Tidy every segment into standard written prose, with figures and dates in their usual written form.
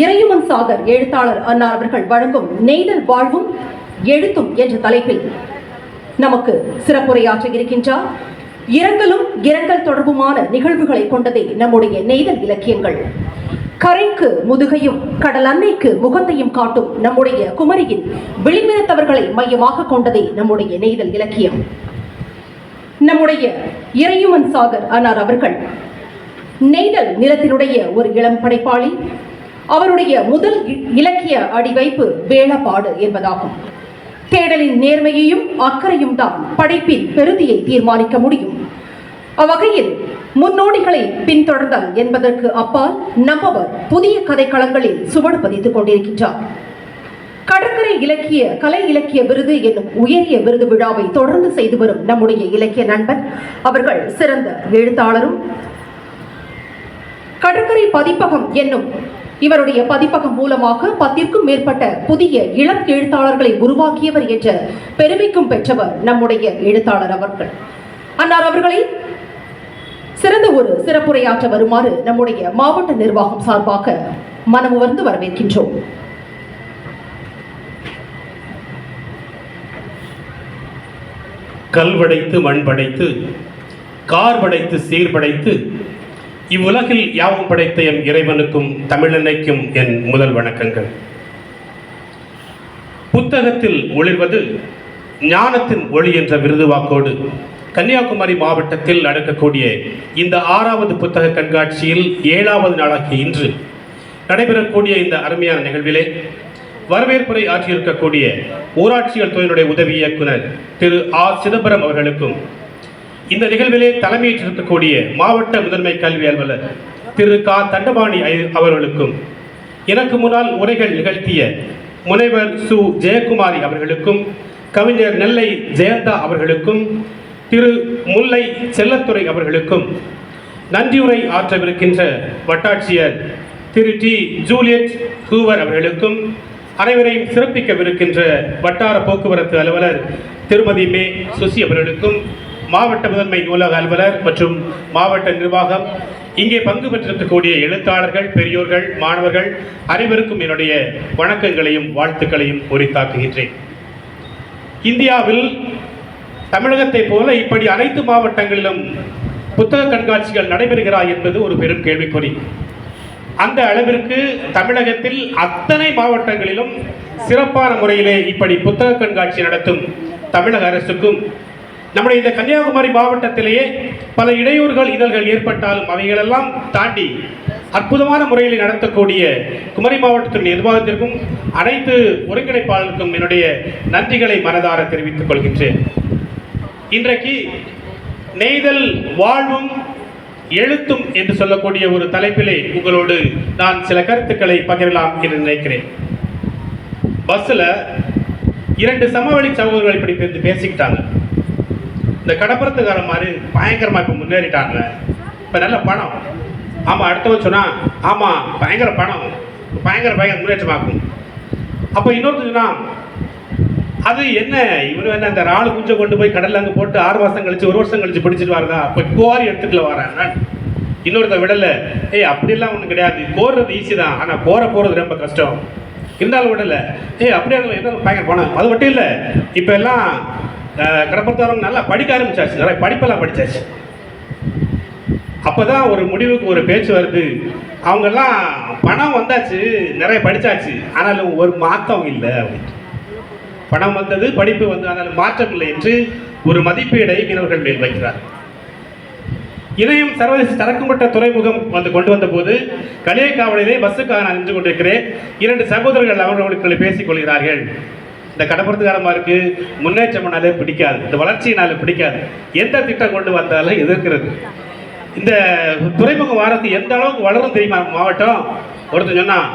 இறையுமன் சாகர் எழுத்தாளர் அன்னார் அவர்கள் வழங்கும் நெய்தல் வாழ்வும் எழுத்தும் என்ற தலைப்பில் நமக்கு சிறப்புரையாற்ற இருக்கின்றார். இரங்கலும் இரங்கல் தொடர்புமான நிகழ்வுகளை கொண்டதே நம்முடைய நெய்தல் இலக்கியங்கள். கரைக்கு முதுகையும் கடல் அன்னைக்கு முகத்தையும் காட்டும் நம்முடைய குமரியின் விளிம்பினத்தவர்களை மையமாக கொண்டதே நம்முடைய நெய்தல் இலக்கியம். நம்முடைய இறையுமன் சாகர் அன்னார் அவர்கள் நெய்தல் நிலத்தினுடைய ஒரு இளம் படைப்பாளி. அவருடைய முதல் இலக்கிய அடிவைப்பு வேளப்பாடு என்பதாகும். தேடலின் நேர்மையையும் அக்கறையும் தான் படைப்பின் பெருதியை தீர்மானிக்க முடியும். அவ்வகையில் முன்னோடிகளை பின்தொடர்தல் என்பதற்கு அப்பால் நம்மவர் புதிய கதைக்களங்களில் சுவடு பதித்துக் கொண்டிருக்கின்றார். கடற்கரை இலக்கிய கலை இலக்கிய விருது என்னும் உயரிய விருது விழாவை தொடர்ந்து செய்து வரும் நம்முடைய இலக்கிய நண்பர் அவர்கள் சிறந்த எழுத்தாளரும், கடற்கரை பதிப்பகம் என்னும் இவருடைய பதிப்பகம் மூலமாக 10க்கும் மேற்பட்ட புதிய இளம் எழுத்தாளர்களை உருவாக்கியவர் என்ற பெருமைக்கும் பெற்றவர் நம்முடைய எழுத்தாளர் அவர்கள். அன்னார் அவர்களை சிறந்த ஒரு சிறப்புரையாற்ற வருமாறு நம்முடைய மாவட்ட நிர்வாகம் சார்பாக மனமுவர்ந்து வரவேற்கின்றோம். கல்வடைத்து மண் படைத்து கார் படைத்து சீர் படைத்து இவ்வுலகில் யாவும் படைத்த எம் இறைவனுக்கும் தமிழன்னைக்கும் என் முதல் வணக்கங்கள். புத்தகத்தில் ஒளிர்வது ஞானத்தின் ஒளி என்ற விருது வாக்கோடு கன்னியாகுமரி மாவட்டத்தில் நடக்கக்கூடிய இந்த 6வது புத்தக கண்காட்சியில் 7வது நாளாகிய இன்று நடைபெறக்கூடிய இந்த அருமையான நிகழ்விலே வரவேற்புரை ஆற்றியிருக்கக்கூடிய ஊராட்சிகள் துறையினுடைய உதவி இயக்குனர் திரு ஆ. சிதம்பரம் அவர்களுக்கும், இந்த நிகழ்விலே தலைமையேற்றிருக்கக்கூடிய மாவட்ட முதன்மை கல்வி அலுவலர் திரு கா. தண்டபாணி அவர்களுக்கும், எனக்கு முன்னால் உரைகள் நிகழ்த்திய முனைவர் சு. ஜெயக்குமாரி அவர்களுக்கும், கவிஞர் நெல்லை ஜெயந்தா அவர்களுக்கும், திரு முல்லை செல்லத்துறை அவர்களுக்கும், நன்றியுரை ஆற்றவிருக்கின்ற வட்டாட்சியர் திரு டி. ஜூலியட் ஹூவர் அவர்களுக்கும், அனைவரையும் சிறப்பிக்கவிருக்கின்ற வட்டார போக்குவரத்து அலுவலர் திருமதி மே. சுசி அவர்களுக்கும், மாவட்ட முதன்மை நூலக அலுவலர் மற்றும் மாவட்ட நிர்வாகம், இங்கே பங்கு பெற்றிருக்கக்கூடிய எழுத்தாளர்கள், பெரியோர்கள், மாணவர்கள் அனைவருக்கும் என்னுடைய வணக்கங்களையும் வாழ்த்துக்களையும் உரித்தாக்குகின்றேன். இந்தியாவில் தமிழகத்தை போல இப்படி அனைத்து மாவட்டங்களிலும் புத்தக கண்காட்சிகள் நடைபெறுகிறா என்பது ஒரு பெரும் கேள்விக்குறி. அந்த அளவிற்கு தமிழகத்தில் அத்தனை மாவட்டங்களிலும் சிறப்பான முறையிலே இப்படி புத்தக கண்காட்சி நடத்தும் தமிழக அரசுக்கும், நம்முடைய இந்த கன்னியாகுமரி மாவட்டத்திலேயே பல இடையூறுகள் இதழ்கள் ஏற்பட்டாலும் அவைகளெல்லாம் தாண்டி அற்புதமான முறையில் நடத்தக்கூடிய குமரி மாவட்டத்தின் நிர்வாகத்திற்கும் அனைத்து ஒருங்கிணைப்பாளருக்கும் என்னுடைய நன்றிகளை மனதார தெரிவித்துக் கொள்கின்றேன். இன்றைக்கு நெய்தல் வாழ்வும் எழுத்தும் என்று சொல்லக்கூடிய ஒரு தலைப்பிலே உங்களோடு நான் சில கருத்துக்களை பகிரலாம் என்று நினைக்கிறேன். பஸ்ஸில் 2 சமவெளி சகோதரர்கள் இப்படி பேசிக்கிட்டாங்க. இந்த கடப்புறத்துக்கார மாதிரி பயங்கரமாக இப்போ முன்னேறிட்டாங்க, இப்போ நல்ல பணம். ஆமாம், அடுத்தவன் சொன்னால் ஆமாம் பயங்கர பணம், பயங்கர முன்னேற்றமாக்கும். அப்போ இன்னொருத்தர் சொன்னால் அது என்ன, இவரு என்ன அந்த ராளு குஞ்சை கொண்டு போய் கடலில் அங்கே போட்டு 6 மாதம் கழிச்சு 1 வருஷம் கழிச்சு பிடிச்சிட்டு வரதா, இப்போ கோரி எடுத்துக்கல வரேன். இன்னொருத்த விடலை, அப்படிலாம் ஒன்றும் கிடையாது, கோர்றது ஈஸி தான், ஆனால் போகிறது ரொம்ப கஷ்டம், இருந்தாலும் விடலை. அப்படியே என்ன பயங்கர பணம். அது மட்டும் இல்லை, இப்போ எல்லாம் கடற்படுத்தவங்க நல்லா படிக்க ஆரம்பிச்சாச்சு, நிறைய படிப்பெல்லாம் படித்தாச்சு. அப்போ தான் ஒரு முடிவுக்கு ஒரு பேச்சு வருது, அவங்கெல்லாம் பணம் வந்தாச்சு, நிறைய படித்தாச்சு, ஆனாலும் ஒரு மாற்றம் இல்லை அப்படின்ட்டு. பணம் வந்தது, படிப்பு வந்து, ஆனாலும் மாற்றம் இல்லை என்று ஒரு மதிப்பீடை மீனவர்கள் மேல் வைக்கிறார். இணையம் சர்வதேச சரக்குமட்ட துறைமுகம் வந்து கொண்டு வந்த போது களியக்காவலிலே பஸ்ஸுக்காக நான் நின்று கொண்டிருக்கிறேன். 2 சகோதரர்கள் அவர்களுக்குள்ளே பேசிக் கொள்கிறார்கள். இந்த கடற்புறத்துக்காரமாருக்கு முன்னேற்றம்னாலே பிடிக்காது, இந்த வளர்ச்சியினாலே பிடிக்காது, எந்த திட்டம் கொண்டு வந்தாலும் எதிர்க்கிறது. இந்த துறைமுகம் வாரத்துக்கு எந்த அளவுக்கு வளரும் தெரியுமா மாவட்டம்? ஒருத்தர் சொன்னால்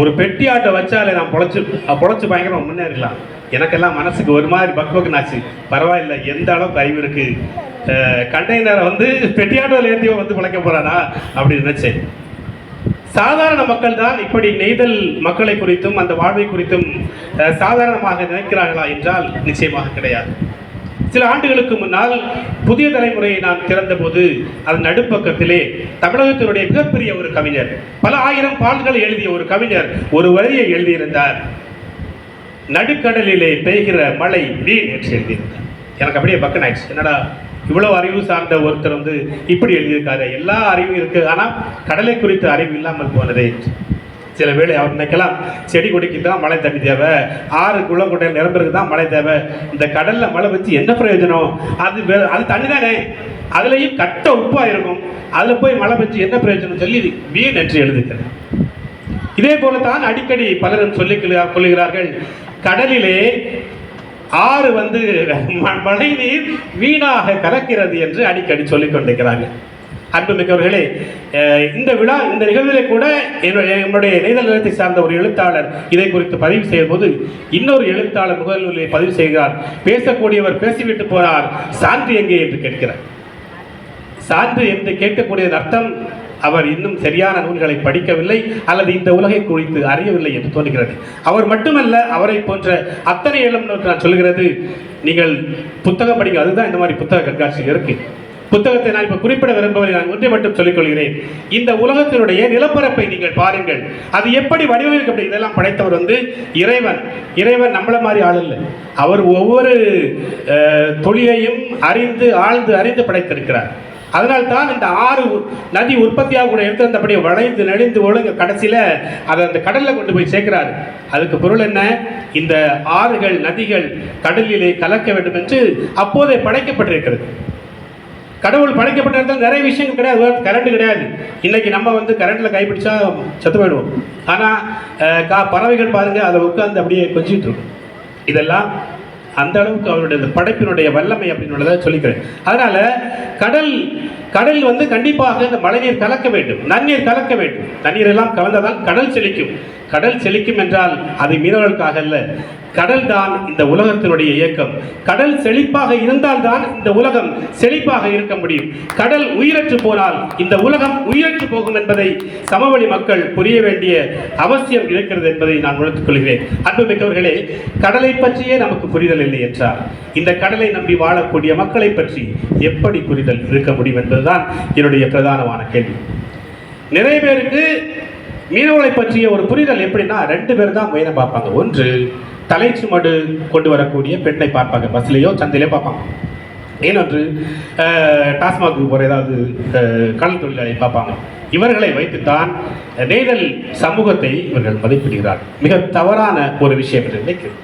ஒரு பெட்டி ஆட்டை வச்சாலே நான் பொழைச்சு பயங்கரமாக முன்னேறலாம். எனக்கெல்லாம் மனசுக்கு ஒரு மாதிரி பக்பக்குனாச்சு. பரவாயில்லை, எந்த அளவுக்கு அறிவு இருக்கு, கண்டெய்னரை வந்து பெட்டி ஆட்டோவில் ஏற்றி வந்து பிழைக்க போறானா அப்படின்னு நினைச்சேன். சாதாரண மக்கள் தான் இப்படி நெய்தல் மக்களை குறித்தும் அந்த வாழ்வை குறித்தும் சாதாரணமாக நினைக்கிறார்களா என்றால் நிச்சயமாக கிடையாது. சில ஆண்டுகளுக்கு முன்னால் புதிய தலைமுறையை நான் திறந்தபோது அதன் நடுப்பக்கத்திலே தமிழகத்தினுடைய மிகப்பெரிய ஒரு கவிஞர், பல ஆயிரம் பாடல்களை எழுதிய ஒரு கவிஞர் ஒரு வரியை எழுதியிருந்தார். நடுக்கடலிலே பெய்கிற மழை வீண் என்று எழுதியிருந்தார். எனக்கு அப்படியே பக்கன் ஆயிடுச்சு. என்னடா இவ்வளவு அறிவு சார்ந்த ஒருத்தர் வந்து இப்படி எழுதியிருக்காரு. எல்லா அறிவும் இருக்கு, ஆனால் கடலை குறித்த அறிவு இல்லாமல் போனதே. சில வேளை அவர் நினைக்கலாம், செடி கொடிக்கு தான் மழை தண்ணி தேவை, ஆறு குளங்குட்டை நிரம்புறதுக்கு தான் மழை தேவை, இந்த கடல்ல மழை வச்சு என்ன பிரயோஜனம், அது தண்ணி தானே, அதுலேயும் கட்ட உப்பா இருக்கும், அதில் போய் மழை வச்சு என்ன பிரயோஜனம் சொல்லி வீண் என்று எழுதுகிறேன். இதே போலத்தான் அடிக்கடி பலரும் சொல்லுகிறார்கள், கடலிலே ஆறு வந்து மழை நீர் வீணாக கலக்கிறது என்று அடிக்கடி சொல்லிக் கொண்டிருக்கிறார்கள். அன்புமிக்கவர்களே, இந்த நிகழ்விலே கூட என்னுடைய நெய்தல் நிலத்தை சார்ந்த ஒரு எழுத்தாளர் இதை குறித்து பதிவு செய்யும் போது இன்னொரு எழுத்தாளர் முகநூலிலே பதிவு செய்கிறார். பேசக்கூடியவர் பேசிவிட்டு போனார், சான்று எங்கே என்று கேட்கிறார். சான்று என்று கேட்கக்கூடியதன் அர்த்தம் அவர் இன்னும் சரியான நூல்களை படிக்கவில்லை அல்லது இந்த உலகை குறித்து அறியவில்லை என்று தோன்றுகிறது. அவர் மட்டுமல்ல, அவரை போன்ற அத்தனை இளம் நான் சொல்கிறது, நீங்கள் புத்தகம் படிங்க. அதுதான் இந்த மாதிரி புத்தக கண்காட்சியில் இருக்கு. புத்தகத்தை நான் இப்ப குறிப்பிட விரும்பவில்லை, நான் ஒன்றை மட்டும் சொல்லிக் கொள்கிறேன். இந்த உலகத்தினுடைய நிலப்பரப்பை நீங்கள் பாருங்கள், அது எப்படி வடிவமைக்கப்படும். இதெல்லாம் படைத்தவர் வந்து இறைவன். இறைவன் நம்மள மாதிரி ஆள் இல்லை. அவர் ஒவ்வொரு தொழிலையும் ஆழ்ந்து அறிந்து படைத்திருக்கிறார். அதனால்தான் இந்த ஆறு நதி உற்பத்தியாக கூட எடுத்து வளைந்து நெளிந்து ஒழுங்கு கடைசியில் அதை அந்த கடலில் கொண்டு போய் சேர்க்கிறாரு. அதுக்கு பொருள் என்ன? இந்த ஆறுகள் நதிகள் கடலிலே கலக்க வேண்டும் என்று அப்போதே படைக்கப்பட்டிருக்கிறது. கடவுள் படைக்கப்பட்ட இடத்துல நிறைய விஷயங்கள் கிடையாது. கரண்ட் கிடையாது. இன்னைக்கு நம்ம வந்து கரண்ட்ல கைப்பிடிச்சா செத்து போயிடுவோம். ஆனால் பறவைகள் பாருங்க, அதை உட்கார்ந்து அப்படியே கொஞ்சிட்டு இருக்கும். இதெல்லாம் அந்த அளவுக்கு அவருடைய படைப்பினுடைய வல்லமை அப்படின்றத சொல்லிக்கிறேன். அதனால கடல் வந்து கண்டிப்பாக இந்த மழைநீர் கலக்க வேண்டும், நன்னீர் கலக்க வேண்டும். நன்னீர் எல்லாம் கலந்ததால் கடல் செழிக்கும். கடல் செழிக்கும் என்றால் அது மீனவர்களுக்காக அல்ல, கடல் தான் இந்த உலகத்தினுடைய இயக்கம். கடல் செழிப்பாக இருந்தால்தான் இந்த உலகம் செழிப்பாக இருக்க முடியும். கடல் உயிரற்று போனால் இந்த உலகம் உயிரற்று போகும் என்பதை சமவெளி மக்கள் புரிய வேண்டிய அவசியம் இருக்கிறது என்பதை நான் உணர்த்துக் கொள்கிறேன். அன்புமிக்கவர்களே, கடலை பற்றியே நமக்கு புரிதல் இல்லை என்றால் இந்த கடலை நம்பி வாழக்கூடிய மக்களை பற்றி எப்படி புரிதல் இருக்க முடியும் என்பதுதான் என்னுடைய பிரதானமான கேள்வி. நிறைய பேருக்கு மீனவர்களை பற்றிய ஒரு புரிதல் எப்படின்னா, ரெண்டு பேர் தான் மெயினாக பார்ப்பாங்க. ஒன்று, தலைச்சுமடு கொண்டு வரக்கூடிய பெண்ணை பார்ப்பாங்க, பஸ்லேயோ சந்தையிலே பார்ப்பாங்க. இன்னொன்று, டாஸ்மாக்கு போகிற ஏதாவது கடல் தொழிலாளி பார்ப்பாங்க. இவர்களை வைத்துத்தான் நெய்தல் சமூகத்தை இவர்கள் மதிப்பிடுகிறார்கள். மிக தவறான ஒரு விஷயம் என்று நினைக்கிறேன்.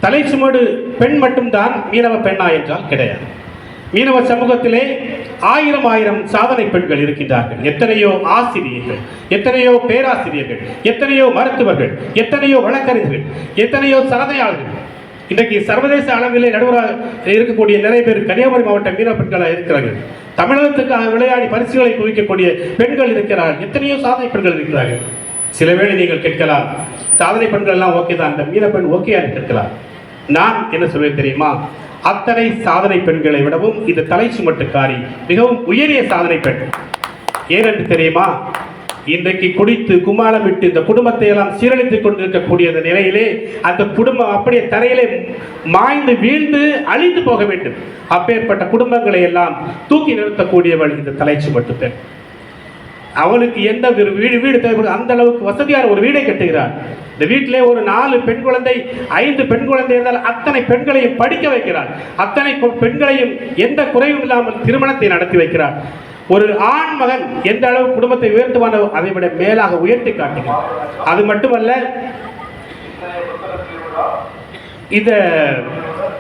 தலைச்சுமடு பெண் மட்டும்தான் மீனவ பெண்ணா என்றால் கிடையாது. மீனவ சமூகத்திலே ஆயிரம் சாதனை பெண்கள் இருக்கின்றார்கள். எத்தனையோ ஆசிரியர்கள், எத்தனையோ பேராசிரியர்கள், எத்தனையோ மருத்துவர்கள், எத்தனையோ வழக்கறிஞர்கள், எத்தனையோ சரதையாளர்கள். இன்றைக்கு சர்வதேச அளவிலே நடுவராக இருக்கக்கூடிய நிறைய பேர் கன்னியாகுமரி மாவட்ட மீனவ பெண்களாக இருக்கிறார்கள். தமிழகத்துக்காக விளையாடி பரிசுகளை குவிக்கக்கூடிய பெண்கள் இருக்கிறார்கள். எத்தனையோ சாதனை பெண்கள் இருக்கிறார்கள். சில வேளை நீங்கள் கேட்கலாம், சாதனை பெண்கள் எல்லாம் ஓகே தான், அந்த மீன பெண் ஓகே கேட்கலாம். நான் என்ன சொல்வேன் தெரியுமா? அத்தனை சாதனை பெண்களை விடவும் இந்த தலைச்சுமட்டுக்காரி மிகவும் உயரிய சாதனை பெண். ஏனென்று தெரியுமா? இன்றைக்கு குடித்து கும்மாளமிட்டு இந்த குடும்பத்தை எல்லாம் சீரழித்துக் கொண்டிருக்கக்கூடிய அந்த நிலையிலே அந்த குடும்பம் அப்படியே தரையிலே மாய்ந்து வீழ்ந்து அழிந்து போக வேண்டும். அப்பேற்பட்ட குடும்பங்களை எல்லாம் தூக்கி நிறுத்தக்கூடியவள் இந்த தலைச்சுமட்டு பெண். அவளுக்கு எந்த வீடு தேவைப்படும் அந்த அளவுக்கு வசதியான ஒரு வீடை கட்டுகிறார். இந்த வீட்டிலே ஒரு 4 பெண் குழந்தை 5 பெண் குழந்தை இருந்தால் அத்தனை பெண்களையும் படிக்க வைக்கிறார். அத்தனை பெண்களையும் எந்த குறைவும் இல்லாமல் திருமணத்தை நடத்தி வைக்கிறார். ஒரு ஆண் மகன் எந்த அளவு குடும்பத்தை உயர்த்துவானோ அதை விட மேலாக உயர்த்தி காட்டுகிறார். அது மட்டுமல்ல, இந்த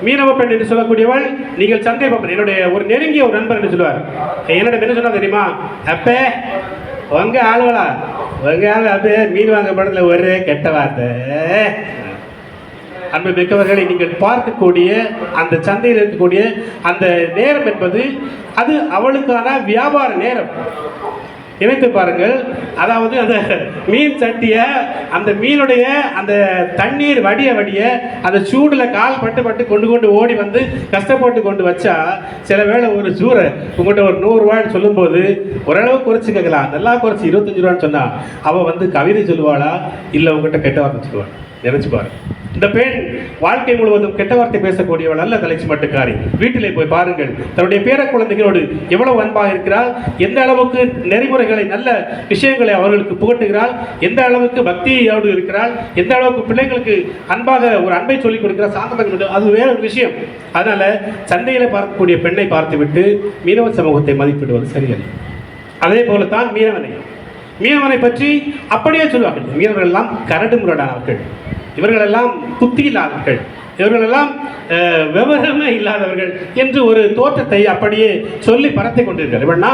மீனவ பெண் என்று சொல்லக்கூடியவள் நீங்கள் சந்தேகம், என்னுடைய ஒரு நெருங்கிய ஒரு நண்பர் என்று சொல்லுவார். என்னோட என்ன சொன்னா தெரியுமா? அப்பே உங்க ஆளுவலா உங்க ஆளு அப்பே மீன் வாங்க படத்துல ஒரே கெட்ட வார்த்தை. அன்பு மிக்கவர்களை, நீங்கள் பார்க்கக்கூடிய அந்த சந்தையில் இருக்கக்கூடிய அந்த நேரம் என்பது அது அவளுக்கான வியாபார நேரம். நினைத்து பாருங்கள். அதாவது அந்த மீன் சட்டியை அந்த மீனுடைய அந்த தண்ணீர் வடிய அந்த சூடுல கால் பட்டு கொண்டு ஓடி வந்து கஷ்டப்பட்டு கொண்டு வச்சா சில வேளை ஒரு சூறை உங்கள்கிட்ட ஒரு 100 ரூபாய்னு சொல்லும்போது ஓரளவு குறைச்சிக்கலாம். நல்லா குறைச்சி 25 ரூபான்னு சொன்னா அவள் வந்து கவிதை சொல்லுவாளா இல்லை உங்கள்கிட்ட கெட்ட வார்த்தை சொல்லுவாள்? நினைச்சு பாருங்க. இந்த பெண் வாழ்க்கை முழுவதும் கெட்ட வார்த்தை பேசக்கூடியவள் அல்ல, தலைச்சி மட்டுக்காரி. வீட்டிலே போய் பாருங்கள், தன்னுடைய பேர குழந்தைகளோடு எவ்வளவு அன்பாக இருக்கிறாள், எந்த அளவுக்கு நெறிமுறைகளை, நல்ல விஷயங்களை அவர்களுக்கு புகட்டுகிறாள், எந்த அளவுக்கு பக்தியோடு இருக்கிறாள், எந்த அளவுக்கு பிள்ளைகளுக்கு அன்பாக ஒரு அன்பை சொல்லிக் கொடுக்கிறார், சாந்தமாக. அது வேற ஒரு விஷயம். அதனால சந்தையில பார்க்கக்கூடிய பெண்ணை பார்த்துவிட்டு மீனவ சமூகத்தை மதிப்பிடுவது சரியல்ல. அதே போலத்தான் மீனவனை பற்றி அப்படியே சொல்வார்கள். மீனவர்கள் எல்லாம் கரடு முரடானவர்கள், இவர்களெல்லாம் புத்தி இல்லாதவர்கள், இவர்களெல்லாம் விவரமே இல்லாதவர்கள் என்று ஒரு தோற்றத்தை அப்படியே சொல்லி பரத்தி கொண்டிருக்கிறார். இவன்னா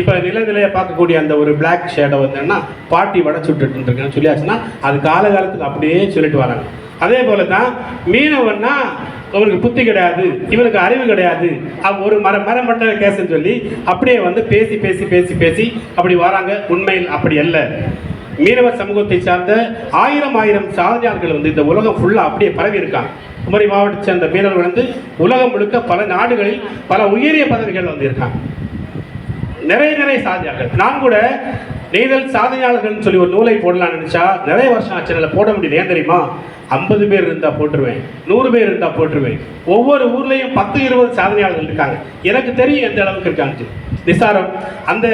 இப்போ நிலையை பார்க்கக்கூடிய அந்த ஒரு பிளாக் ஷேடோ வந்தோன்னா பாட்டி வடை சுட்டுட்டு இருக்கேன்னு சொல்லியாச்சுன்னா அது காலகாலத்துக்கு அப்படியே சொல்லிட்டு வராங்க. அதே போல தான் மீனவன்னா அவனுக்கு புத்தி கிடையாது, இவனுக்கு அறிவு கிடையாது, ஒரு மரமட்ட கேஸ்ன்னு சொல்லி அப்படியே வந்து பேசி பேசி பேசி பேசி அப்படி வராங்க. உண்மையில் அப்படி அல்ல. மீனவ சமூகத்தை சார்ந்த ஆயிரம் சாதனையாளர்கள் வந்து இந்த உலகம் ஃபுல்லாக அப்படியே பரவி இருக்காங்க. குமரி மாவட்டத்தை சேர்ந்த மீனவர்கள் வந்து உலகம் முழுக்க பல நாடுகளில் பல உயரிய பதவிகள் வந்து இருக்காங்க. நிறைய சாதனையாளர்கள். நான் கூட நெய்தல் சாதனையாளர்கள் சொல்லி ஒரு நூலை போடலாம்னு நினைச்சா நிறைய வருஷம் ஆச்சு, போட முடியல. ஏன் தெரியுமா? 50 பேர் இருந்தால் போட்டுருவேன், 100 பேர் இருந்தால் போட்டுருவேன். ஒவ்வொரு ஊர்லேயும் 10-20 சாதனையாளர்கள் இருக்காங்க. எனக்கு தெரியும் எந்த அளவுக்கு இருக்காங்க. நிசாரம் அந்த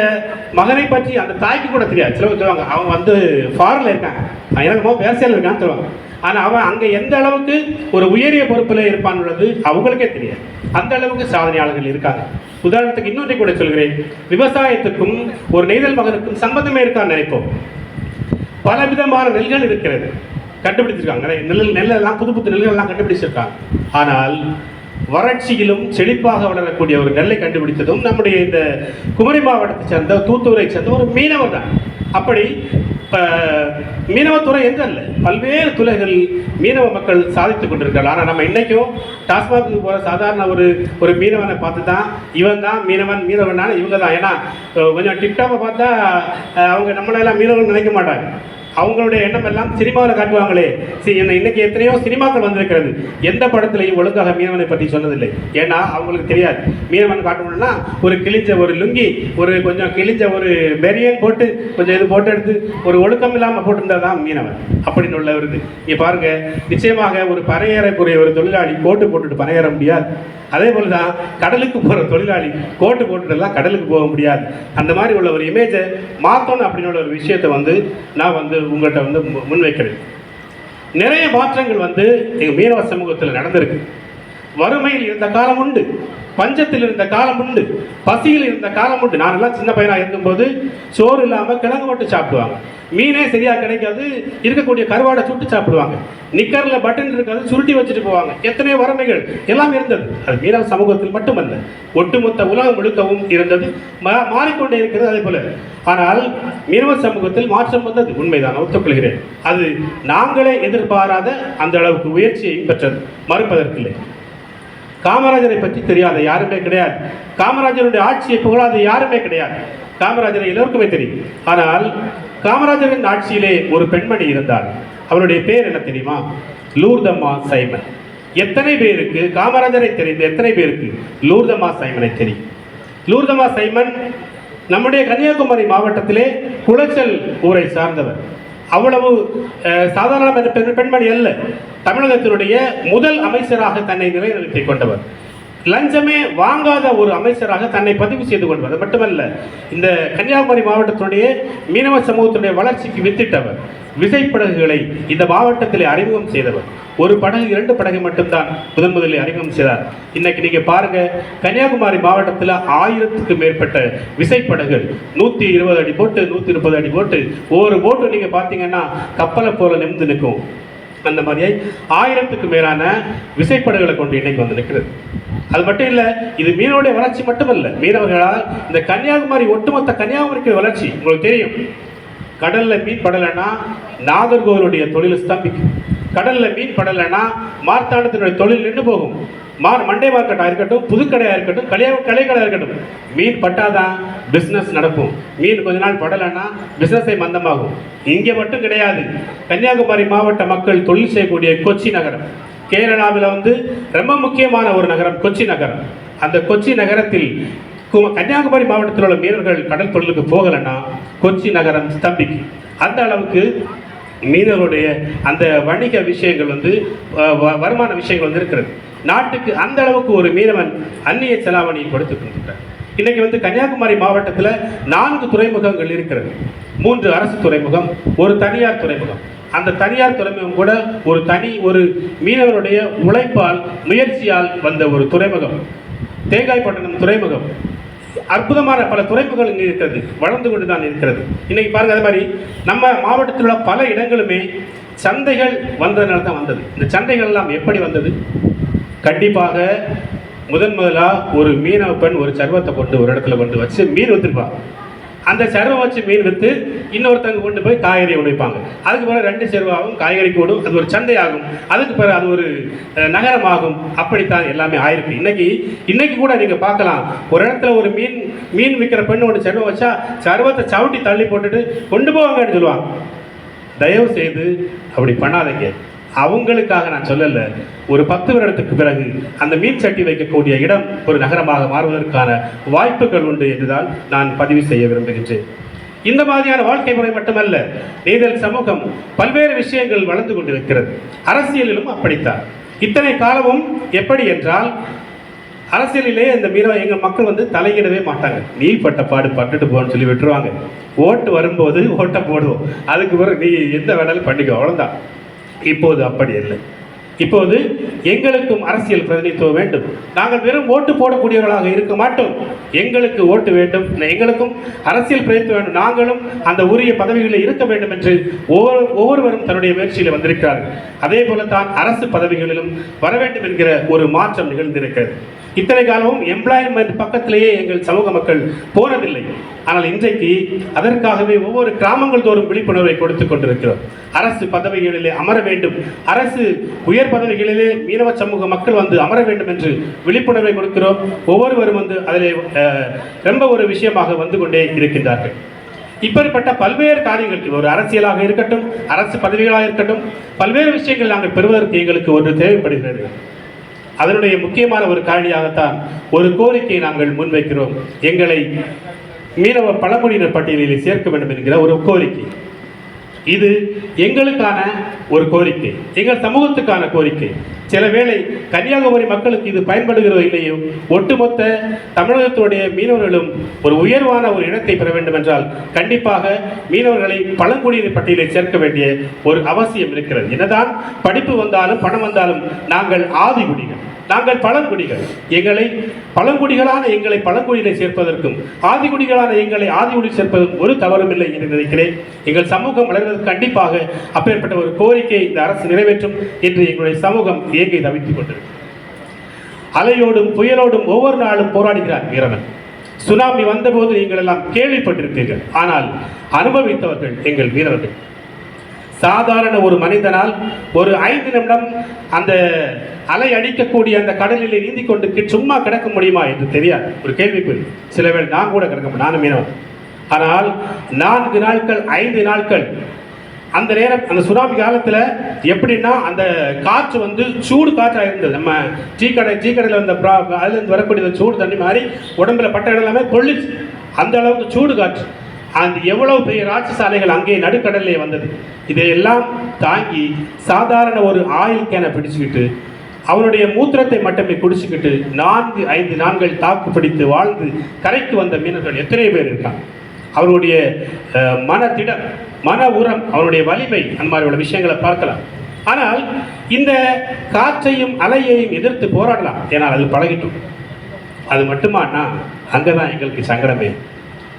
மகனை பற்றி அந்த தாய்க்கு கூட தெரியாது. சிலவங்க சொல்லுவாங்க அவன் வந்து ஃபாரின்ல இருக்காங்க, எனக்கு பேசியில் இருக்கான்னு சொல்லுவாங்க. ஆனால் அவன் அங்கே எந்த அளவுக்கு ஒரு உயரிய பொறுப்பில் இருப்பான்றது அவங்களுக்கே தெரியாது. அந்த அளவுக்கு சாதனையாளர்கள் இருக்காங்க. உதாரணத்துக்கு இன்னொன்றை கூட சொல்கிறேன். விவசாயத்துக்கும் ஒரு நெய்தல் மகனுக்கும் சம்பந்தமே இருக்கான்னு நினைப்போம். பலவிதமான நெல்கள் இருக்கிறது, கண்டுபிடிச்சிருக்காங்க. நெல்லெல்லாம் புது நெல்களெல்லாம் கண்டுபிடிச்சிருக்காங்க. ஆனால் வறட்சியிலும் செழிப்பாக வளரக்கூடிய ஒரு நெல்லை கண்டுபிடித்ததும் நம்முடைய இந்த குமரி மாவட்டத்தை சேர்ந்த தூத்துக்குடியை சேர்ந்த ஒரு மீனவர் தான். அப்படி மீனவத்துறை என்று அல்ல, பல்வேறு துறைகளில் மீனவ மக்கள் சாதித்துக் கொண்டிருக்கிறார்கள். ஆனால் நம்ம இன்னைக்கும் டாஸ்மாக்கு போகிற சாதாரண ஒரு மீனவனை பார்த்து தான் இவன் தான் மீனவனான இவங்க தான். ஏன்னா கொஞ்சம் டிப்டாப்பை பார்த்தா அவங்க நம்மளெல்லாம் மீனவன் நினைக்க மாட்டாங்க. அவங்களுடைய எண்ணம் எல்லாம் சினிமாவில் காட்டுவாங்களே. இன்னைக்கு எத்தனையோ சினிமாக்கள் வந்திருக்கிறது, எந்த படத்திலையும் ஒழுங்காக மீனவனை பற்றி சொன்னதில்லை. ஏன்னா அவங்களுக்கு தெரியாது. மீனவன் காட்டணும்னா ஒரு கிழிஞ்ச ஒரு லுங்கி, ஒரு கொஞ்சம் கிழிஞ்ச ஒரு பெரியன் போட்டு கொஞ்சம் இது போட்டு எடுத்து ஒரு ஒழுக்கம் இல்லாமல் போட்டிருந்தா தான் மீனவன் அப்படின்னு உள்ள வருது. இங்கே பாருங்க, நிச்சயமாக ஒரு பனையேறக்கூடிய ஒரு தொழிலாளி கோட்டு போட்டுட்டு பனையேற முடியாது. அதே போல தான் கடலுக்கு போகிற தொழிலாளி கோட்டு போட்டுட்டுலாம் கடலுக்கு போக முடியாது. அந்த மாதிரி உள்ள ஒரு இமேஜை மாற்றணும் அப்படின்னு உள்ள ஒரு விஷயத்தை வந்து நான் வந்து உங்கள்கிட்ட வந்து முன்வைக்கிறேன். நிறைய மாற்றங்கள் வந்து எங்கள் மீனவ சமூகத்தில் நடந்திருக்கு. வறுமையில் இருந்த காலம் உண்டு, பஞ்சத்தில் இருந்த காலம் உண்டு, பசியில் இருந்த காலம் உண்டு. நானெல்லாம் சின்ன பையனாக இருக்கும்போது சோறு இல்லாமல் கிழங்கு மட்டும் சாப்பிடுவாங்க, மீனே சரியாக கிடைக்காது, இருக்கக்கூடிய கருவாடை சுட்டு சாப்பிடுவாங்க, நிக்கரில் பட்டன் இருக்காது சுருட்டி வச்சுட்டு போவாங்க. எத்தனையோ வறுமைகள் எல்லாம் இருந்தது. அது மீனவ சமூகத்தில் மட்டுமல்ல, ஒட்டுமொத்த உலகம் முழுக்கவும் இருந்தது, மாறிக்கொண்டே இருக்கிறது. அதே போல ஆனால் மீனவ சமூகத்தில் மாற்றம் வந்தது, உண்மைதான், ஒத்துக்கொள்கிறேன். அது நாங்களே எதிர்பாராத அந்த அளவுக்கு உயர்ச்சியை பெற்றது, மறுப்பதற்கில்லை. காமராஜரை பற்றி தெரியாத யாருமே கிடையாது, காமராஜருடைய ஆட்சியை புகழாத யாருமே கிடையாது. காமராஜரை எல்லோருக்குமே தெரியும். ஆனால் காமராஜரின் ஆட்சியிலே ஒரு பெண்மணி இருந்தார். அவருடைய பேர் என்ன தெரியுமா? லூர்தம்மா சைமன். எத்தனை பேருக்கு காமராஜரை தெரிந்து, எத்தனை பேருக்கு லூர்தம்மா சைமனை தெரியும்? லூர்தம்மா சைமன் நம்முடைய கன்னியாகுமரி மாவட்டத்திலே குளச்சல் ஊரை சார்ந்தவர். அவ்வளவு சாதாரண பெண்மணி அல்ல. தமிழகத்தினுடைய முதல் அமைச்சராக தன்னை நிலைநிறுத்திக் கொண்டவர். லஞ்சமே வாங்காத ஒரு அமைச்சராக தன்னை பதிவு செய்து கொண்டவர். அது மட்டுமல்ல, இந்த கன்னியாகுமரி மாவட்டத்தினுடைய மீனவ சமூகத்தினுடைய வளர்ச்சிக்கு வித்திட்டவர். விசைப்படகுகளை இந்த மாவட்டத்தில் அறிமுகம் செய்தவர். ஒரு படகு 2 படகு மட்டும்தான் முதலில் அறிமுகம் செய்தார். இன்னைக்கு நீங்க பாருங்க, கன்னியாகுமரி மாவட்டத்தில் 1000க்கு மேற்பட்ட விசைப்படகுகள், 120 அடி போட்டு 130 அடி போட்டு ஒவ்வொரு போட்டு நீங்க பார்த்தீங்கன்னா கப்பலை போல நிமிர்ந்து நிற்கும். அந்த மாதிரியே 1000க்கு மேலான விசைப்படகுகளை கொண்டு இன்னைக்கு வந்து நிற்கிறது. அது மட்டும் இல்லை, இது மீனவருடைய வளர்ச்சி மட்டுமல்ல, மீனவர்களால் இந்த கன்னியாகுமரி, ஒட்டுமொத்த கன்னியாகுமரிக்கு வளர்ச்சி. உங்களுக்கு தெரியும், கடல்ல மீன் படலைன்னா நாகர்கோவிலுடைய தொழில் ஸ்தம்பிக்கும். கடல்ல மீன் படலைன்னா மார்த்தாண்டத்தினுடைய தொழில் நின்று போகும். மண்டே மார்க்கெட்டாக இருக்கட்டும், புதுக்கடையாக இருக்கட்டும், கலைக்கடையாக இருக்கட்டும், மீன் பட்டாதான் பிஸ்னஸ் நடக்கும். மீன் கொஞ்ச நாள் படலைன்னா பிஸ்னஸை மந்தமாகும். இங்கே மட்டும் கிடையாது, கன்னியாகுமரி மாவட்ட மக்கள் தொழில் செய்யக்கூடிய கொச்சி நகரம், கேரளாவில் வந்து ரொம்ப முக்கியமான ஒரு நகரம் கொச்சி நகரம். அந்த கொச்சி நகரத்தில் கன்னியாகுமரி மாவட்டத்தில் உள்ள மீனவர்கள் கடல் தொழிலுக்கு போகலைன்னா கொச்சி நகரம் ஸ்தம்பிக்கும். அந்த அளவுக்கு மீனவருடைய அந்த வணிக விஷயங்கள் வந்து வருமான விஷயங்கள் வந்து இருக்கிறது. நாட்டுக்கு அந்த அளவுக்கு ஒரு மீனவன் அந்நிய செலாவணியை கொடுத்து கொண்டிருக்கிறார். இன்னைக்கு வந்து கன்னியாகுமரி மாவட்டத்தில் 4 துறைமுகங்கள் இருக்கிறது. 3 அரசு துறைமுகம், ஒரு தனியார் துறைமுகம். அந்த தனியார் துறைமுகம் கூட ஒரு மீனவருடைய உழைப்பால் முயற்சியால் வந்த ஒரு துறைமுகம். தேங்காய்பட்டணம் துறைமுகம் அற்புதமான பல துறைமுகங்கள் இங்கே இருக்கிறது, வளர்ந்து கொண்டு தான் இருக்கிறது. இன்னைக்கு பாருங்க, அதே மாதிரி நம்ம மாவட்டத்தில் உள்ள பல இடங்களுமே சந்தைகள் வந்ததுனால தான் வந்தது. இந்த சந்தைகள் எல்லாம் எப்படி வந்தது? கண்டிப்பாக முதலாக ஒரு மீனவ பெண் ஒரு சர்வத்தை கொண்டு ஒரு இடத்துல கொண்டு வச்சு மீன் விற்றுருப்பாங்க. அந்த சர்வம் வச்சு மீன் விற்று இன்னொருத்தங்க கொண்டு போய் காய்கறி உடைப்பாங்க. அதுக்கு பிறகு 2 சர்வாகும், காய்கறி கூடும், அது ஒரு சந்தை ஆகும். அதுக்கு பிறகு அது ஒரு நகரமாகும். அப்படித்தான் எல்லாமே ஆயிருக்கு. இன்னைக்கு கூட நீங்க பார்க்கலாம், ஒரு இடத்துல ஒரு மீன் விற்கிற பெண்ணு ஒரு சர்வம் வச்சா சர்வத்தை சவுட்டி தள்ளி போட்டுட்டு கொண்டு போவாங்கன்னு சொல்லுவாங்க. தயவு செய்து அப்படி பண்ணாதீங்க. அவங்களுக்காக நான் சொல்லல, ஒரு 10 வருடத்துக்கு பிறகு அந்த மீன் சட்டி வைக்கக்கூடிய இடம் ஒரு நகரமாக மாறுவதற்கான வாய்ப்புகள் உண்டு என்றுதான் நான் பதிவு செய்ய விரும்புகின்றேன். இந்த மாதிரியான வாழ்க்கை முறை மட்டுமல்ல, நெய்தல் சமூகம் பல்வேறு விஷயங்கள் வளர்ந்து கொண்டிருக்கிறது. அரசியலிலும் அப்படித்தான். இத்தனை காலமும் எப்படி என்றால், அரசியலிலே இந்த எங்கள் மக்கள் வந்து தலையிடவே மாட்டாங்க. நீ பட்ட பாடு பட்டுட்டு போன்னு சொல்லி விட்டுருவாங்க. ஓட்டு வரும்போது ஓட்டை போடுவோம், அதுக்கு பிறகு நீ எந்த வேணாலும் பண்ணிக்கோ, அவ்வளோதான். இப்போது அப்படி இல்லை. இப்போது எங்களுக்கும் அரசியல் பிரதிநிதித்துவம் வேண்டும். நாங்கள் வெறும் ஓட்டு போடக்கூடியவர்களாக இருக்க மாட்டோம். எங்களுக்கு ஓட்டு வேண்டும், எங்களுக்கும் அரசியல் பிரதிநிதித்துவம் வேண்டும். நாங்களும் அந்த உரிய பதவிகளில் இருக்க வேண்டும் என்று ஒவ்வொருவரும் தன்னுடைய முயற்சியில் வந்திருக்கிறார்கள். அதே போல தான் அரசு பதவிகளிலும் வர வேண்டும் என்கிற ஒரு மாற்றம் நிகழ்ந்திருக்கிறது. இத்தனை காலமும் எம்ப்ளாய்மெண்ட் பக்கத்திலேயே எங்கள் சமூக மக்கள் போனதில்லை. ஆனால் இன்றைக்கு அதற்காகவே ஒவ்வொரு கிராமங்கள் தோறும் விழிப்புணர்வை கொடுத்துக் கொண்டிருக்கிறோம். அரசு பதவிகளிலே அமர வேண்டும், அரசு உயர் பதவிகளிலே மீனவ சமூக மக்கள் வந்து அமர வேண்டும் என்று விழிப்புணர்வை கொடுக்கிறோம். ஒவ்வொருவரும் வந்து அதிலே ரொம்ப ஒரு விஷயமாக வந்து கொண்டே இருக்கின்றார்கள். இப்படிப்பட்ட பல்வேறு காரியங்களுக்கு, ஒரு அரசியலாக இருக்கட்டும், அரசு பதவிகளாக இருக்கட்டும், பல்வேறு விஷயங்கள் நாங்கள் பெறுவதற்கு எங்களுக்கு ஒன்று தேவைப்படுகிறது. அதனுடைய முக்கியமான ஒரு காரணியாகத்தான் ஒரு கோரிக்கையை நாங்கள் முன்வைக்கிறோம். எங்களை மீனவ பழங்குடியினர் பட்டியலில் சேர்க்க வேண்டும் என்கிற ஒரு கோரிக்கை. இது எங்களுக்கான ஒரு கோரிக்கை, எங்கள் சமூகத்துக்கான கோரிக்கை. சில வேளை கன்னியாகுமரி மக்களுக்கு இது பயன்படுகிறதோ இல்லையோ, ஒட்டுமொத்த தமிழகத்துடைய மீனவர்களும் ஒரு உயர்வான ஒரு இடத்தை பெற வேண்டும் என்றால் கண்டிப்பாக மீனவர்களை பழங்குடியினர் பட்டியலில் சேர்க்க வேண்டிய ஒரு அவசியம் இருக்கிறது. என்னதான் படிப்பு வந்தாலும் பணம் வந்தாலும் நாங்கள் ஆதிகுடிகள், நாங்கள் பழங்குடிகள். எங்களை பழங்குடியிலே சேர்ப்பதற்கும் ஆதிகுடிகளான எங்களை ஆதிகுடியில் சேர்ப்பதற்கும் ஒரு தவறும் இல்லை என்று நினைக்கிறேன். எங்கள் சமூகம் வளர்வதற்கு கண்டிப்பாக அப்பேற்பட்ட ஒரு கோரிக்கையை இந்த அரசு நிறைவேற்றும் என்று எங்களுடைய சமூகம் ஏங்கி தவித்துக் கொண்டிருக்கிறது. அலையோடும் புயலோடும் ஒவ்வொரு நாளும் போராடுகிறார் வீரவன். சுனாமி வந்தபோது நீங்கள் எல்லாம் கேள்விப்பட்டிருப்பீர்கள். ஆனால் அனுபவித்தவர்கள் எங்கள் வீரர்கள். சாதாரண ஒரு மனிதனால் ஒரு 5 நிமிடம் அந்த அலை அடிக்கக்கூடிய அந்த கடலில் நீந்தி கொண்டு சும்மா கிடக்க முடியுமா என்று தெரியாது, ஒரு கேள்விக்குறி. சில வேளை நான் கூட கிடக்க, நானும் மீனவன். ஆனால் 4 நாட்கள் 5 நாட்கள் அந்த நேரம், அந்த சுனாமி காலத்தில் எப்படின்னா அந்த காற்று வந்து சூடு காற்றாக இருந்தது. நம்ம டீக்கடையில் வந்த அதுலேருந்து வரக்கூடிய சூடு தண்ணி மாதிரி உடம்புல பட்ட இடம் எல்லாமே கொள்ளிச்சு. அந்த அளவுக்கு சூடு காற்று. அந்த எவ்வளவு பெரிய ராட்சசாலைகள் அங்கே நடுக்கடல்லே வந்தது. இதையெல்லாம் தாங்கி சாதாரண ஒரு ஆயில் கேனை பிடிச்சுக்கிட்டு அவனுடைய மூத்திரத்தை மட்டுமே குடிச்சுக்கிட்டு 4-5 நாட்கள் தாக்கு பிடித்து வாழ்ந்து கரைக்கு வந்த மீனவர்கள் எத்தனை பேர் இருக்காங்க. அவருடைய மனதிடம், மன உரம், அவருடைய வலிமை, அந்த மாதிரி உள்ள விஷயங்களை பார்க்கலாம். ஆனால் இந்த காற்றையும் அலையையும் எதிர்த்து போராடலாம், ஏன்னால் அது பழகிட்டோம். அது மட்டுமானா அங்கதான் எங்களுக்கு சங்கடமே.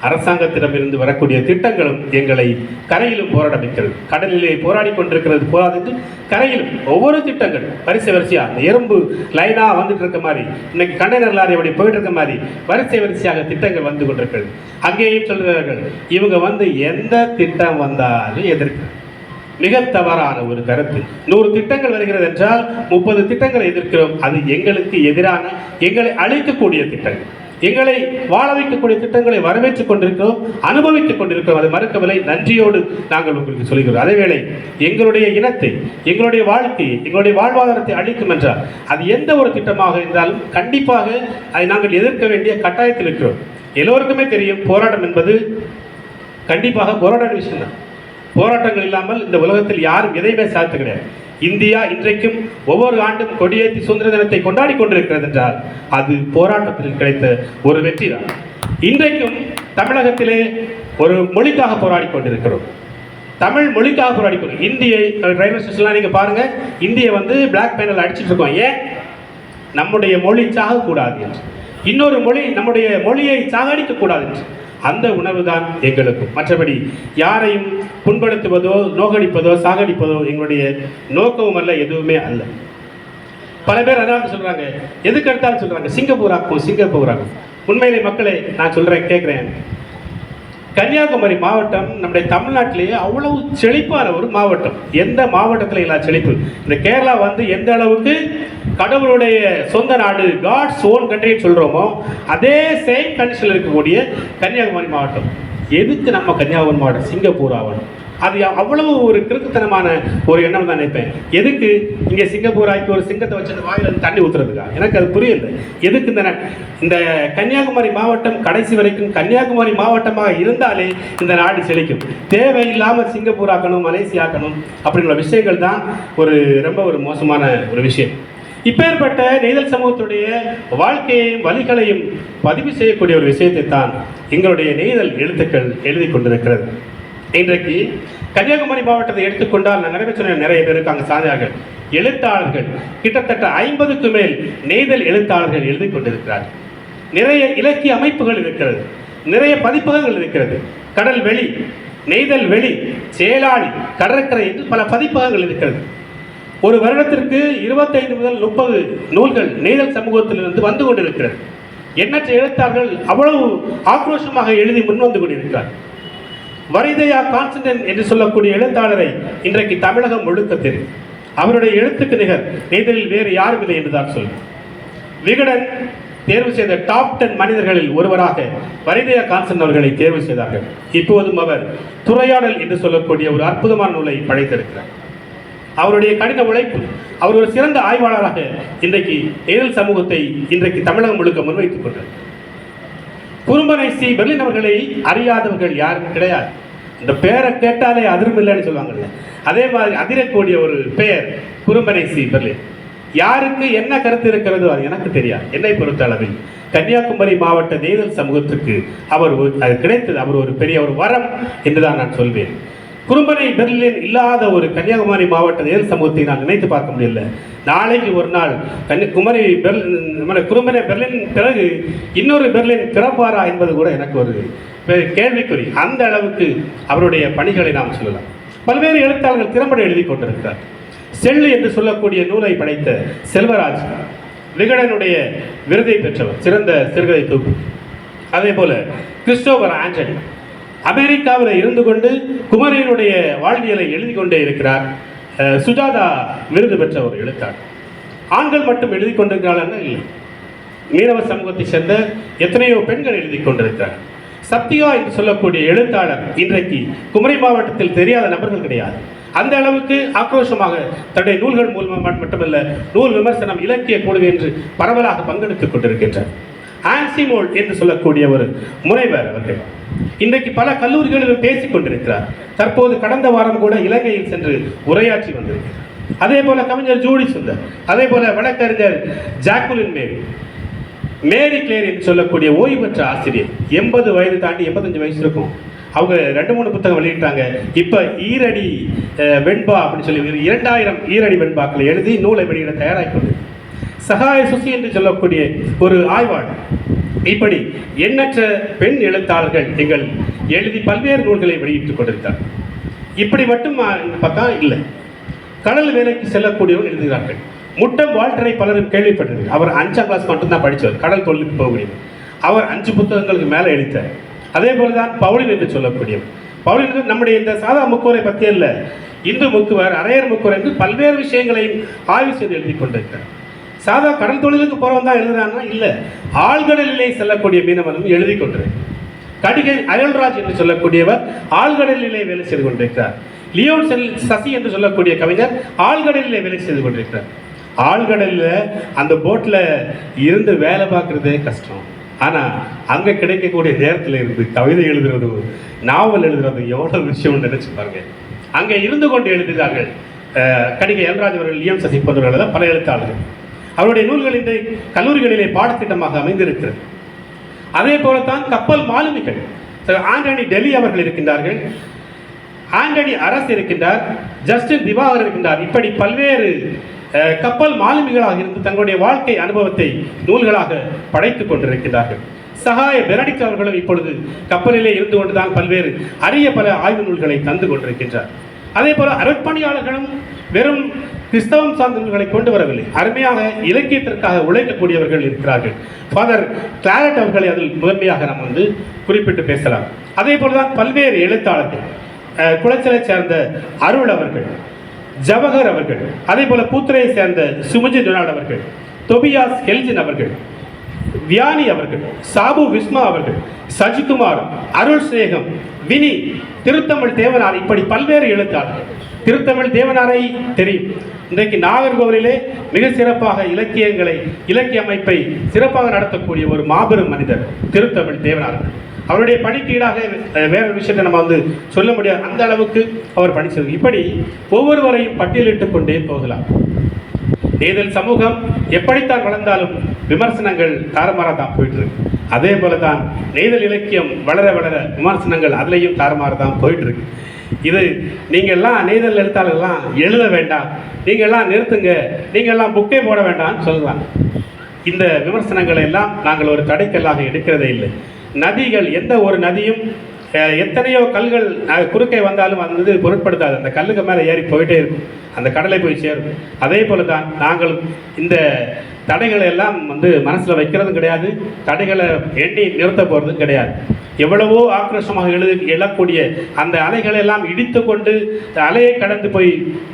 அரசாங்கத்திடமிருந்து வரக்கூடிய திட்டங்களும் எங்களை கரையிலும் போராட வைக்கிறது. கடலிலே போராடி கொண்டிருக்கிறது போராடிட்டு கரையிலும் ஒவ்வொரு திட்டங்கள் வரிசையா அந்த எறும்பு லைனா வந்துட்டு இருக்க மாதிரி, இன்னைக்கு கண்டெய்னர் லாரி அப்படி போயிட்டு இருக்க மாதிரி வரிசையாக திட்டங்கள் வந்து கொண்டிருக்கிறது. அங்கேயும் சொல்கிறார்கள், இவங்க வந்து எந்த திட்டம் வந்தாலும் எதிர்க்க. மிக தவறான ஒரு கருத்து. 100 திட்டங்கள் வருகிறது என்றால் 30 திட்டங்களை எதிர்க்கிறோம். அது எங்களுக்கு எதிரான, எங்களை அழிக்கக்கூடிய திட்டங்கள், எங்களை வாழ வைக்கக்கூடிய திட்டங்களை வரவேற்றுக் கொண்டிருக்கிறோம், அனுபவித்துக் கொண்டிருக்கிறோம். அதை மறுக்கவில்லை, நன்றியோடு நாங்கள் உங்களுக்கு சொல்கிறோம். அதேவேளை எங்களுடைய இனத்தை, எங்களுடைய வாழ்க்கையை, எங்களுடைய வாழ்வாதாரத்தை அளிக்கும் என்றால் அது எந்த ஒரு திட்டமாக இருந்தாலும் கண்டிப்பாக அதை நாங்கள் எதிர்க்க வேண்டிய கட்டாயத்தில் இருக்கிறோம். எல்லோருக்குமே தெரியும், போராட்டம் என்பது கண்டிப்பாக போராட விஷயம் தான். போராட்டங்கள் இல்லாமல் இந்த உலகத்தில் யாரும் எதையுமே சாதித்து கிடையாது. இந்தியா இன்றைக்கும் ஒவ்வொரு ஆண்டும் கொடியேற்றி சுதந்திர தினத்தை கொண்டாடி கொண்டிருக்கிறது என்றால் அது போராட்டத்தில் கிடைத்த ஒரு வெற்றி தான். இன்றைக்கும் தமிழகத்திலே ஒரு மொழிக்காக போராடி கொண்டிருக்கிறோம். தமிழ் மொழிக்காக போராடி கொண்டு இந்திய ரயில்வே ஸ்டேஷன்லாம் நீங்கள் பாருங்கள், இந்தியை வந்து பிளாக் பேனல் அடிச்சுட்டு இருக்கோம். ஏன்? நம்முடைய மொழி சாகக்கூடாது என்று, இன்னொரு மொழி நம்முடைய மொழியை சாகடிக்க கூடாது என்று அந்த உணர்வு தான் எங்களுக்கும். மற்றபடி யாரையும் புண்படுத்துவதோ நோகடிப்பதோ சாகடிப்பதோ எங்களுடைய நோக்கமும் அல்ல, எதுவுமே அல்ல. பல பேர் அதாவது சொல்றாங்க, எதுக்கு எடுத்தாலும் சொல்றாங்க சிங்கப்பூராக்கும் சிங்கப்பூராக்கும். உண்மையிலே மக்களே நான் சொல்றேன், கேட்குறேன், கன்னியாகுமரி மாவட்டம் நம்முடைய தமிழ்நாட்டிலேயே அவ்வளவு செழிப்பான ஒரு மாவட்டம். எந்த மாவட்டத்தில் இல்லாத செழிப்பு. இந்த கேரளா வந்து எந்த அளவுக்கு கடவுளுடைய சொந்த நாடு, காட்ஸ் ஓன் கண்ட்ரின்னு சொல்கிறோமோ அதே சேம் கண்டிஷனில் இருக்கக்கூடிய கன்னியாகுமரி மாவட்டம். எதுக்கு நம்ம கன்னியாகுமரி மாவட்டம் சிங்கப்பூர் ஆகணும்? அது அவ்வளவு ஒரு கிறுக்குத்தனமான ஒரு எண்ணம் தான் நினைப்பேன். எதுக்கு இங்கே சிங்கப்பூர் ஆக்கி ஒரு சிங்கத்தை வச்சு அந்த வாயில் தண்ணி ஊற்றுறதுக்கா? எனக்கு அது புரியல. எதுக்கு இந்த கன்னியாகுமரி மாவட்டம் கடைசி வரைக்கும் கன்னியாகுமரி மாவட்டமாக இருந்தாலே இந்த நாடு செழிக்கும். தேவையில்லாமல் சிங்கப்பூர் ஆக்கணும், மலேசியா ஆக்கணும் அப்படிங்கிற விஷயங்கள் தான் ரொம்ப ஒரு மோசமான ஒரு விஷயம். இப்பேற்பட்ட நெய்தல் சமூகத்துடைய வாழ்க்கையையும் வழிகளையும் பதிவு செய்யக்கூடிய ஒரு விஷயத்தை தான் எங்களுடைய நெய்தல் எழுத்துக்கள் எழுதி கொண்டிருக்கிறது. இன்றைக்கு கன்னியாகுமரி மாவட்டத்தை எடுத்துக்கொண்டால் நான் நிறைய சொன்ன நிறைய பேருக்கு அங்கே சாதனையாளர்கள் எழுத்தாளர்கள் கிட்டத்தட்ட 50க்கும் மேல் நெய்தல் எழுத்தாளர்கள் எழுதி கொண்டிருக்கிறார்கள். நிறைய இலக்கிய அமைப்புகள் இருக்கிறது, நிறைய பதிப்பகங்கள் இருக்கிறது. கடல் வெளி, நெய்தல் வெளி, சேலாளி, கடற்கரை என்று பல பதிப்பகங்கள் இருக்கிறது. ஒரு வருடத்திற்கு 25 முதல் 30 நூல்கள் நெய்தல் சமூகத்திலிருந்து வந்து கொண்டிருக்கிறது. எண்ணற்ற எழுத்தாளர்கள் அவ்வளவு ஆக்ரோஷமாக எழுதி முன்வந்து கொண்டிருக்கிறார். வரிதையா கான்ஸ்டன்டைன் என்று சொல்லக்கூடிய எழுத்தாளரை இன்றைக்கு தமிழகம் முழுக்க தெரியும். அவருடைய எழுத்துக்கு நிகர் நெய்தலில் வேறு யாரும் இல்லை என்றுதான் சொல்லும். விகடன் தேர்வு செய்த டாப் 10 மனிதர்களில் ஒருவராக வரிதையா கான்ஸ்டன்டைன் அவர்களை தேர்வு செய்தார்கள். இப்போதும் அவர் துறையாடல் என்று சொல்லக்கூடிய ஒரு அற்புதமான நூலை படைத்திருக்கிறார். அவருடைய கடின உழைப்பு, அவர் ஒரு சிறந்த ஆய்வாளராக இன்றைக்கு நெய்தல் சமூகத்தை இன்றைக்கு தமிழகம் முழுக்க முன்வைத்துக் கொண்டார். குறும்பனை சி பெர்லின் அவர்களை அறியாதவர்கள் யாரும் கிடையாது. இந்த பெயரை கேட்டாலே அதிரும் இல்லைன்னு சொல்லுவாங்கல்ல, அதே மாதிரி அதிரக்கூடிய ஒரு பெயர் குறும்பனை சி பெர்லின். யாருக்கு என்ன கருத்து இருக்கிறதோ அது எனக்கு தெரியாது. என்னை பொறுத்த அளவில் கன்னியாகுமரி மாவட்ட நெய்தல் சமூகத்துக்கு அது கிடைத்தது அவர் ஒரு பெரிய ஒரு வரம் என்றுதான் நான் சொல்வேன். குறும்பனை பெர்லின் இல்லாத ஒரு கன்னியாகுமரி மாவட்ட நெய்தல் சமூகத்தை நான் நினைத்து பார்க்க முடியல. நாளைக்கு ஒரு நாள் குறும்பனை பெர்லின் பிறகு இன்னொரு பெர்லின் பிறப்பாரா என்பது கூட எனக்கு ஒரு கேள்விக்குறி. அந்த அளவுக்கு அவருடைய பணிகளை நாம் சொல்லலாம். பல்வேறு எழுத்தாளர்கள் திறம்பட எழுதி கொண்டிருக்கிறார். செல்லு என்று சொல்லக்கூடிய நூலை படைத்த செல்வராஜ் விகடனுடைய விருதை பெற்றவர், சிறந்த சிறுகதை தொகுப்பு. அதே போல கிறிஸ்டோபர் ஆண்டனி அமெரிக்காவில் இருந்து கொண்டு குமரனுடைய வாழ்வியலை எழுதி கொண்டே இருக்கிறார். சுஜாதா விருது பெற்ற ஒரு எழுத்தாளர். ஆண்கள் மட்டும் எழுதி கொண்டிருக்கிறார்கள் இல்லை, மீனவ சமூகத்தை சேர்ந்த எத்தனையோ பெண்கள் எழுதி கொண்டிருக்கிறார். சத்யா என்று சொல்லக்கூடிய எழுத்தாளர் இன்றைக்கு குமரி மாவட்டத்தில் தெரியாத நபர்கள் கிடையாது. அந்த அளவுக்கு ஆக்ரோஷமாக தன்னுடைய நூல்கள் மூலமாக மட்டுமல்ல, நூல் விமர்சனம், இலக்கிய குழு என்று பரவலாக பங்கெடுத்துக் கொண்டிருக்கின்றார். ஆன்சிமோல் என்று சொல்லக்கூடிய ஒரு முனைவர் அவர்கள் இன்றைக்கு பல கல்லூரிகளிலும் பேசிக் கொண்டிருக்கிறார். தற்போது கடந்த வாரம் கூட இலங்கையில் சென்று உரையாற்றி வந்திருக்கிறார். அதே போல கவிஞர் ஜூடி சுந்தர், அதே போல வழக்கறிஞர் ஜாக்குலின் மேரி கிளேர் என்று சொல்லக்கூடிய ஓய்வு பெற்ற ஆசிரியர், 80 வயது தாண்டி 85 வயசு இருக்கும். அவங்க 2-3 புத்தகம் வெளியிட்டாங்க. இப்போ ஈரடி வெண்பா அப்படின்னு சொல்லி 2000 ஈரடி வெண்பாக்களை எழுதி நூலை வெளியிட தயாராகி கொண்டு சகாய சுசி என்று சொல்லக்கூடிய ஒரு ஆய்வாளர், இப்படி எண்ணற்ற பெண் எழுத்தாளர்கள் எங்கள் எழுதி பல்வேறு நூல்களை வெளியிட்டுக் கொண்டிருந்தார். இப்படி மட்டும் பார்த்தா இல்லை, கடல் வேலைக்கு செல்லக்கூடியவர்கள் எழுதுகிறார்கள். முட்டம் வால்டரை பலரும் கேள்விப்பட்டது. அவர் 5ஆம் கிளாஸ் மட்டும்தான் படித்தவர், கடல் தொழிலுக்கு போகக்கூடியவர். அவர் 5 புத்தகங்களுக்கு மேலே எழுத்தார். அதே போலதான் பவுலின் என்று சொல்லக்கூடியவர். பவுலின் நம்முடைய இந்த சாதா முக்குவரை பற்றி அல்ல, இந்து முக்குவர், அரையர் முக்குவர் என்று பல்வேறு விஷயங்களையும் ஆய்வு செய்து எழுதி கொண்டிருக்கிறார். சாதா கடல் தொழிலுக்கு போகிறவன் தான் எழுதுறாங்கன்னா இல்லை, ஆழ்கடலிலே செல்லக்கூடிய மீனவனும் எழுதி கொண்டிருக்கிறார். கடிகை அயல்ராஜ் என்று சொல்லக்கூடியவர் ஆழ்கடலிலே வேலை செய்து கொண்டிருக்கிறார். லியோன் சசி என்று சொல்லக்கூடிய கவிஞர் ஆழ்கடலிலே வேலை செய்து கொண்டிருக்கிறார். ஆழ்கடலில் அந்த போட்டில் இருந்து வேலை பார்க்குறதே கஷ்டம். ஆனால் அங்கே கிடைக்கக்கூடிய நேரத்தில் இருந்து கவிதை எழுதுறது, நாவல் எழுதுறது எவ்வளோ விஷயம்னு நினைச்சு பாருங்க. அங்கே இருந்து கொண்டு எழுதுகிறார்கள். கணிகை எல்ராஜ் அவர்கள், எம் சசி போன்றவர்கள் தான் பல எழுத்தாளர்கள். அவருடைய நூல்கள் இன்றை கல்லூரிகளிலே பாடத்திட்டமாக அமைந்திருக்கிறது. அதே போலத்தான் கப்பல் மாலுமிகள். ஆண்டனி டெல்லி அவர்கள் இருக்கின்றார்கள், ஆண்டனி அரசு இருக்கின்றார், ஜஸ்டின் திவாகர் இருக்கின்றார். இப்படி பல்வேறு கப்பல் மாலுமிகளாக இருந்து தங்களுடைய வாழ்க்கை அனுபவத்தை நூல்களாக படைத்துக் கொண்டிருக்கிறார்கள். சகாய பெனடிக்ட் அவர்களும் இப்பொழுது கப்பலிலே இருந்து கொண்டுதான் பல்வேறு அரிய பல ஆய்வு நூல்களை தந்து கொண்டிருக்கின்றார். அதே போல அறப்பணியாளர்களும் வெறும் கிறிஸ்தவம் சார்ந்த நூல்களை கொண்டு வரவில்லை, அருமையாக இலக்கியத்திற்காக உழைக்கக்கூடியவர்கள் இருக்கிறார்கள். ஃபாதர் கிளாரட் அவர்களை அதில் முதன்மையாக நாம் குறிப்பிட்டு பேசலாம். அதே போலதான் பல்வேறு எழுத்தாளர்கள், குளச்சலை சேர்ந்த அருள் அவர்கள், ஜவஹர் அவர்கள், அதே போல பூத்துரையை சேர்ந்த சுமுஜி டொனால்ட் அவர்கள், தொபியாஸ் ஹெல்ஜின் அவர்கள், வியானி அவர்கள், சாபு விஸ்மா அவர்கள், சஜிகுமார், அருள் ஸ்நேகம், வினி, திருத்தமிழ் தேவனார், இப்படி பல்வேறு எழுத்தாளர்கள். திருத்தமிழ் தேவனாரை தெரியும். இன்றைக்கு நாகர்கோவிலே மிக சிறப்பாக இலக்கிய அமைப்பை சிறப்பாக நடத்தக்கூடிய ஒரு மாபெரும் மனிதர் திருத்தமிழ் தேவனார். அவருடைய பணிக்கு ஈடாக வேற விஷயத்தை நம்ம சொல்ல முடியாது, அந்த அளவுக்கு அவர் பணி செய்வார். இப்படி ஒவ்வொருவரையும் பட்டியலிட்டுக் கொண்டே போகலாம். நெய்தல் சமூகம் எப்படித்தான் வளர்ந்தாலும் விமர்சனங்கள் தாறுமாறாக தான் போயிட்டு இருக்கு. அதே போல தான் நெய்தல் இலக்கியம் வளர வளர விமர்சனங்கள் அதுலேயும் தாறுமாறு தான் போயிட்டு இருக்கு. இது நீங்கள்லாம் நெய்தல் எழுத்தாளர்கள்லாம் எழுத வேண்டாம், நீங்கள்லாம் நிறுத்துங்க, நீங்கள்லாம் புக்கே போட வேண்டாம்னு சொல்லலாம். இந்த விமர்சனங்களை எல்லாம் நாங்கள் ஒரு தடைக்கல்லாக எடுக்கிறதே இல்லை. நதிகள், எந்த ஒரு நதியும் எத்தனையோ கல்கள் குறுக்கே வந்தாலும் பொருட்படுத்தாது. அந்த கல்லுக்கு மேலே ஏறி போயிட்டே இருக்கும், அந்த கடலை போய் சேரும். அதே போல தான் நாங்கள் இந்த தடைகளை எல்லாம் மனசில் வைக்கிறதும் கிடையாது, தடைகளை எண்ணி நிறுத்த போகிறதும் கிடையாது. எவ்வளவோ ஆக்ரோஷமாக எழக்கூடிய அந்த அலைகளை எல்லாம் இடித்து கொண்டு அலையை கடந்து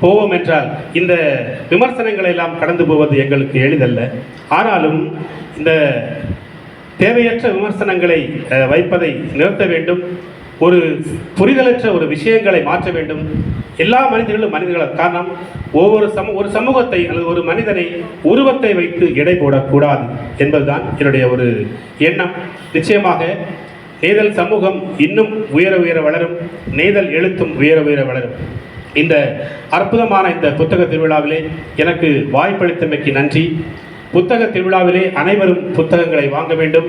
போவோம் என்றால் இந்த விமர்சனங்களை எல்லாம் கடந்து போவது எங்களுக்கு எளிதல்ல. ஆனாலும் இந்த தேவையற்ற விமர்சனங்களை வைப்பதை நிறுத்த வேண்டும். ஒரு புரிதலற்ற ஒரு விஷயங்களை மாற்ற வேண்டும். எல்லா மனிதர்களும் மனிதர்கள். காரணம், ஒரு சமூகத்தை அல்லது ஒரு மனிதனை உருவத்தை வைத்து எடை போடக்கூடாது என்பதுதான் என்னுடைய ஒரு எண்ணம். நிச்சயமாக நெய்தல் சமூகம் இன்னும் உயர உயர வளரும், நெய்தல் எழுத்தும் உயர உயர வளரும். இந்த அற்புதமான இந்த புத்தக திருவிழாவிலே எனக்கு வாய்ப்பளித்தமைக்கு நன்றி. புத்தக திருவிழாவிலே அனைவரும் புத்தகங்களை வாங்க வேண்டும்.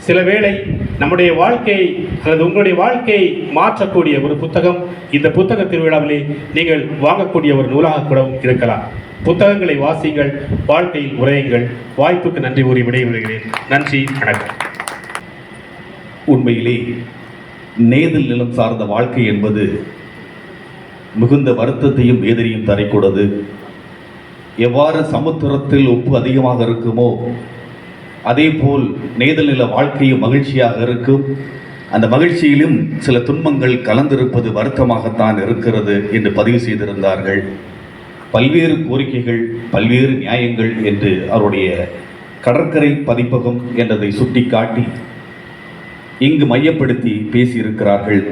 சில வேளை நம்முடைய வாழ்க்கையை அல்லது உங்களுடைய வாழ்க்கையை மாற்றக்கூடிய ஒரு புத்தகம் இந்த புத்தக திருவிழாவிலே நீங்கள் வாங்கக்கூடிய ஒரு நூலாக கூட இருக்கலாம். புத்தகங்களை வாசியுங்கள், வாழ்க்கையில் உரையுங்கள். வாய்ப்புக்கு நன்றி கூறி விடைபெறுகிறேன். நன்றி, வணக்கம். உண்மையிலே நெய்தல் நிலம் சார்ந்த வாழ்க்கை என்பது மிகுந்த வருத்தத்தையும் வேதனையும் தரக்கூடாது. எவ்வாறு சமுத்திரத்தில் உப்பு அதிகமாக இருக்குமோ அதே போல் நெய்தல் நில வாழ்க்கையும் மகிழ்ச்சியாக இருக்கும். அந்த மகிழ்ச்சியிலும் சில துன்பங்கள் கலந்திருப்பது வருத்தமாகத்தான் இருக்கிறது என்று பதிவு செய்திருந்தார்கள். பல்வேறு கோரிக்கைகள், பல்வேறு நியாயங்கள் என்று அவருடைய கடற்கரை பதிப்பகம் என்றதை சுட்டிக்காட்டி இங்கு மையப்படுத்தி பேசியிருக்கிறார்கள்.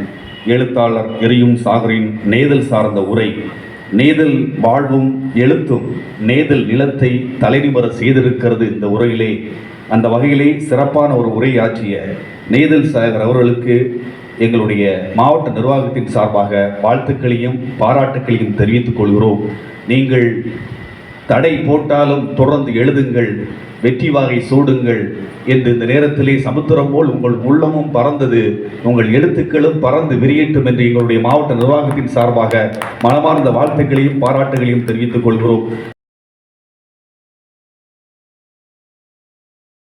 எழுத்தாளர் எரியும் சாகரின் நெய்தல் சார்ந்த உரை, நெய்தல் வாழ்வும் எழுத்தும் நெய்தல் நிலத்தை தலைநிமர செய்திருக்கிறது. இந்த உரையிலே அந்த வகையிலே சிறப்பான ஒரு உரையாற்றிய நெய்தல் சாகர் அவர்களுக்கு எங்களுடைய மாவட்ட நிர்வாகத்தின் சார்பாக வாழ்த்துக்களையும் பாராட்டுக்களையும் தெரிவித்துக் கொள்கிறோம். நீங்கள் தடை போட்டாலும் தொடர்ந்து எழுதுங்கள், வெற்றி வாகை சூடுங்கள் என்று இந்த நேரத்திலே சமுத்திரம் போல் உங்கள் உள்ளமும் பறந்தது, உங்கள் எழுத்துக்களும் பறந்து விரியட்டும் என்று எங்களுடைய மாவட்ட நிர்வாகத்தின் சார்பாக மனமார்ந்த வாழ்த்துக்களையும் பாராட்டுகளையும் தெரிவித்துக் கொள்கிறோம்.